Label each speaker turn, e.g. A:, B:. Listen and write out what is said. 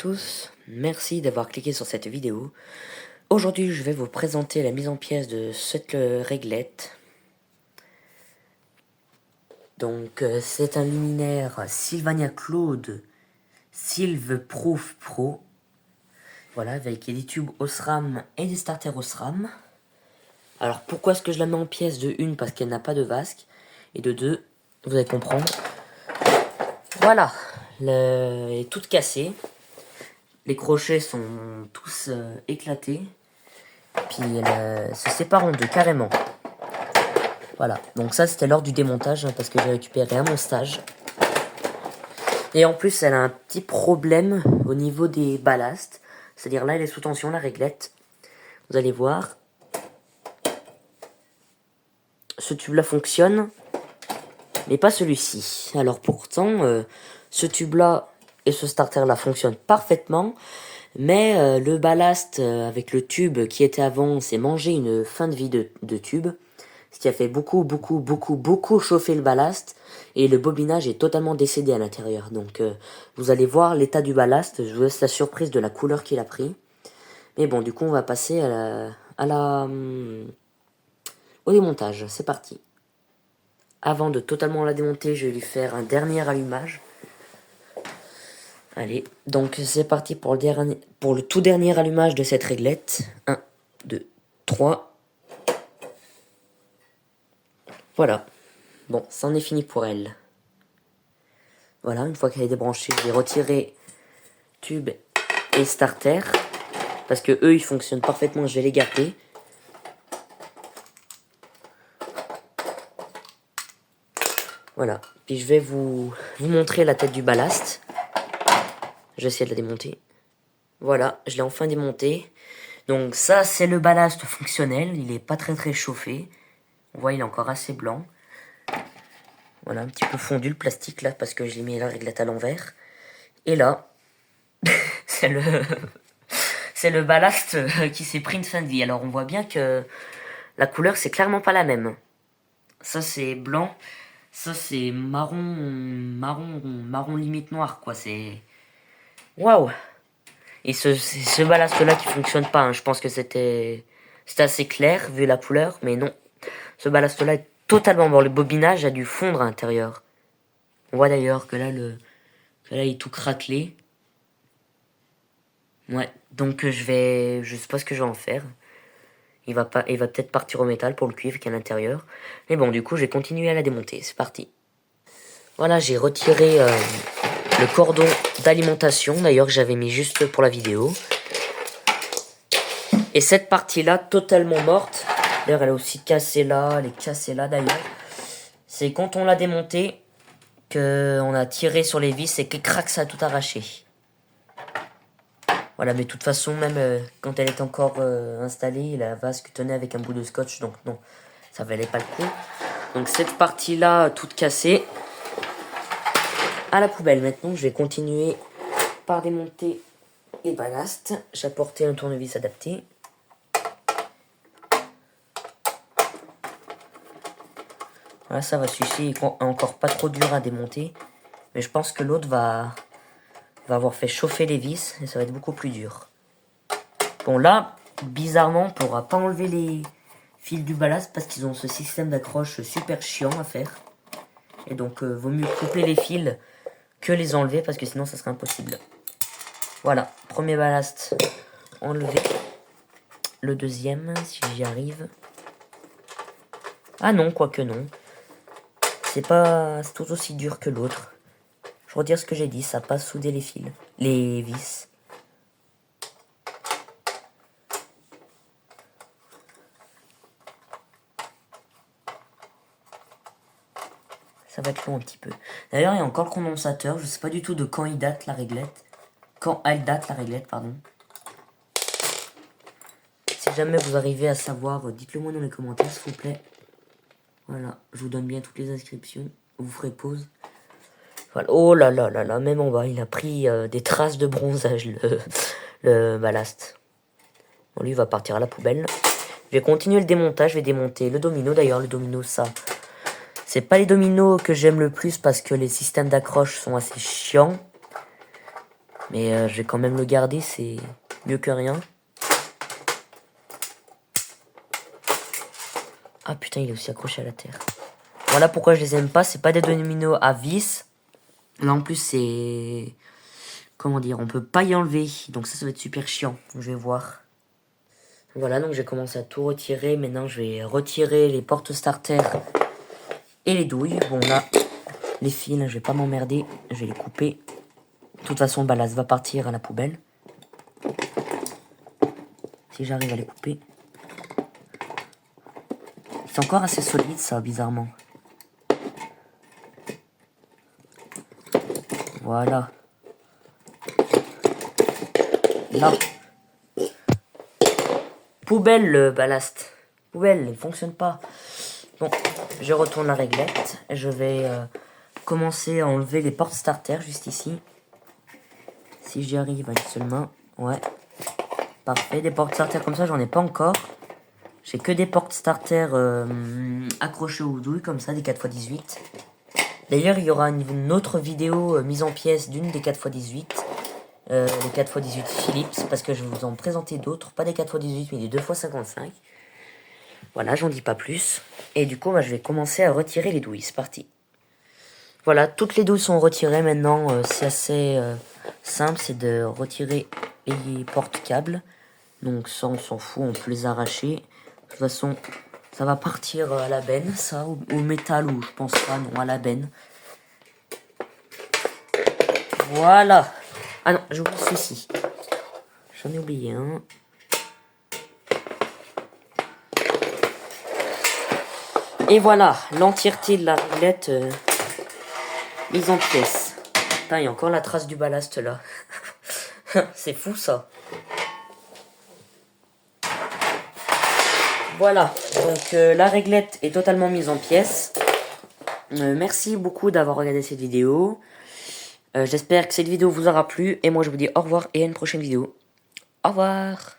A: tous, merci d'avoir cliqué sur cette vidéo. Aujourd'hui je vais vous présenter la mise en pièce de cette réglette. Donc c'est un luminaire Sylvania Cloud Silverproof Pro. Voilà, avec des tubes Osram et des starters Osram. Alors pourquoi est-ce que je la mets en pièce? De une, parce qu'elle n'a pas de vasque. Et de deux, vous allez comprendre. Voilà, elle est toute cassée. Les crochets sont tous éclatés. Puis elle se sépare en deux carrément. Voilà, donc ça c'était lors du démontage, parce que j'ai récupéré à mon stage. Et en plus elle a un petit problème au niveau des ballasts. C'est-à-dire là elle est sous tension, la réglette. Vous allez voir. Ce tube là fonctionne, mais pas celui-ci. Alors pourtant, ce tube là et ce starter là fonctionnent parfaitement. Mais le ballast avec le tube qui était avant s'est mangé une fin de vie de tube. Ce qui a fait beaucoup chauffer le ballast. Et le bobinage est totalement décédé à l'intérieur. Donc vous allez voir l'état du ballast. Je vous laisse la surprise de la couleur qu'il a pris. Mais bon, du coup on va passer au démontage. C'est parti. Avant de totalement la démonter, je vais lui faire un dernier allumage. Allez, donc c'est parti pour le tout dernier allumage de cette réglette. 1, 2, 3. Voilà. Bon, ça en est fini pour elle. Voilà, une fois qu'elle est débranchée, je vais retirer tube et starter. Parce que eux, ils fonctionnent parfaitement, je vais les garder. Voilà, puis je vais vous montrer la tête du ballast. Je vais essayer de la démonter. Voilà, je l'ai enfin démonté. Donc ça, c'est le ballast fonctionnel. Il est pas très chauffé. On voit, il est encore assez blanc. Voilà, un petit peu fondu le plastique là, parce que j'ai mis la réglette à l'envers. Et là, c'est le ballast qui s'est pris une fin de vie. Alors on voit bien que la couleur, c'est clairement pas la même. Ça, c'est blanc. Ça, c'est marron limite noir, quoi. C'est... Waouh! Et ce ballast-là qui fonctionne pas, hein. Je pense que c'était assez clair, vu la couleur, mais non. Ce ballast-là est totalement mort. Le bobinage a dû fondre à l'intérieur. On voit d'ailleurs que là, il est tout craquelé. Ouais, donc je sais pas ce que je vais en faire. Il va peut-être partir au métal pour le cuivre qui est à l'intérieur. Mais bon, du coup, je vais continuer à la démonter. C'est parti. Voilà, j'ai retiré le cordon d'alimentation, d'ailleurs, que j'avais mis juste pour la vidéo. Et cette partie-là, totalement morte. D'ailleurs, elle est aussi cassée là, elle est cassée là, d'ailleurs. C'est quand on l'a démontée, qu'on a tiré sur les vis et que crac, ça a tout arraché. Voilà, mais de toute façon, même quand elle est encore installée, la vasque tenait avec un bout de scotch, donc non, ça valait pas le coup. Donc cette partie-là, toute cassée, à la poubelle. Maintenant, je vais continuer par démonter les ballasts. J'ai apporté un tournevis adapté. Voilà, ça va suffire, encore pas trop dur à démonter, mais je pense que l'autre va avoir fait chauffer les vis et ça va être beaucoup plus dur. Bon là, bizarrement, on ne pourra pas enlever les fils du ballast parce qu'ils ont ce système d'accroche super chiant à faire. Et donc, vaut mieux couper les fils que les enlever parce que sinon ça serait impossible. Voilà, premier ballast enlevé. Le deuxième, si j'y arrive. Ah non, quoique non. C'est tout aussi dur que l'autre. Je redire ce que j'ai dit, ça n'a pas soudé les fils, les vis. Ça va être long un petit peu. D'ailleurs, il y a encore le condensateur. Je sais pas du tout de quand il date la réglette. Quand elle date la réglette, pardon. Si jamais vous arrivez à savoir, dites-le moi dans les commentaires, s'il vous plaît. Voilà, je vous donne bien toutes les inscriptions. Vous ferez pause. Voilà. Oh là là là là, même en bas, il a pris des traces de bronzage, le ballast. Bon, lui, il va partir à la poubelle. Je vais continuer le démontage. Je vais démonter le domino. D'ailleurs, le domino, ça... C'est pas les dominos que j'aime le plus parce que les systèmes d'accroche sont assez chiants. Mais je vais quand même le garder, c'est mieux que rien. Ah putain, il est aussi accroché à la terre. Voilà pourquoi je les aime pas, c'est pas des dominos à vis. Là en plus c'est... Comment dire, on peut pas y enlever. Donc ça va être super chiant, je vais voir. Voilà, donc j'ai commencé à tout retirer. Maintenant je vais retirer les portes starter et les douilles. Bon là, les fils, je vais pas m'emmerder, je vais les couper. De toute façon, le ballast va partir à la poubelle. Si j'arrive à les couper. C'est encore assez solide ça, bizarrement. Voilà. Là. Poubelle le ballast. Poubelle, il fonctionne pas. Bon, je retourne la réglette. Je vais commencer à enlever les portes starter juste ici. Si j'y arrive à une seule main. Ouais. Parfait. Des portes starter comme ça, j'en ai pas encore. J'ai que des portes starter accrochées aux douilles comme ça, des 4x18. D'ailleurs, il y aura une autre vidéo mise en pièces d'une des 4x18. Les 4x18 Philips, parce que je vais vous en présenter d'autres. Pas des 4x18, mais des 2x55. Voilà, j'en dis pas plus. Et du coup, je vais commencer à retirer les douilles. C'est parti. Voilà, toutes les douilles sont retirées maintenant. C'est assez simple, c'est de retirer les porte-câbles. Donc ça, on s'en fout, on peut les arracher. De toute façon, ça va partir à la benne, ça, au métal, ou je pense pas, non, à la benne. Voilà. Ah non, j'ai oublié celui-ci. J'en ai oublié un. Et voilà, l'entièreté de la réglette mise en pièces. Putain, il y a encore la trace du ballast là. C'est fou ça. Voilà, donc la réglette est totalement mise en pièces. Merci beaucoup d'avoir regardé cette vidéo. J'espère que cette vidéo vous aura plu. Et moi je vous dis au revoir et à une prochaine vidéo. Au revoir.